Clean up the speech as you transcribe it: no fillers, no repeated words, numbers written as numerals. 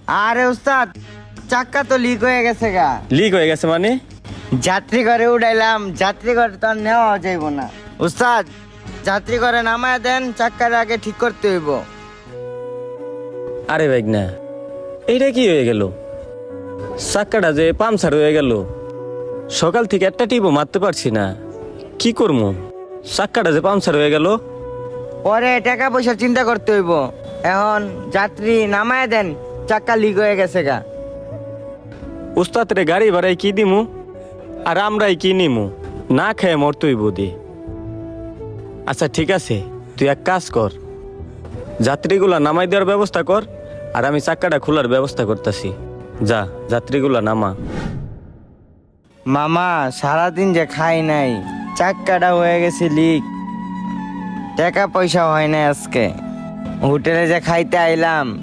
আরে উস্তাদ, চাক্কা তো লিক হয়ে গেছে গা। লিক হয়ে গেছে মানে? যাত্রী ঘরে উঠাইলাম, যাত্রী ঘরে তো আর নেওয়া যাইব না। উস্তাদ, যাত্রী ঘরে নামায় দেন, চাক্কার আগে ঠিক করতে হইব। আরে ভাই না, এইটা কি হয়ে গেল? চাক্কাটা যে পাংচার হয়ে গেল, সকাল থেকে একটা টিপও মারতে পারছি না, কি করবো? চাক্কাটা যে পাংচার হয়ে গেল। পরে টাকা পয়সা চিন্তা করতে হইব। এখন যাত্রী নামায় দেন, চাক্কা লিক হয়ে গেছে গা। উস্তাদ রে গাড়ি ভাড়াই কি দিমু, আর আমরাই কি নিমু? না খেয়ে মরতই বুদি। আচ্ছা ঠিক আছে, তুই এক কাজ কর, যাত্রীগুলা নামাই দেওয়ার ব্যবস্থা কর, আর আমি চাক্কাটা খোলার ব্যবস্থা করতেছি। যা, যাত্রীগুলা নামা। মামা, সারাদিন যে খাই নাই, চাক্কাটা হয়ে গেছে লিক। টাকা পয়সা হয় না আজকে। হোটেলে যে খাইতে আইলাম,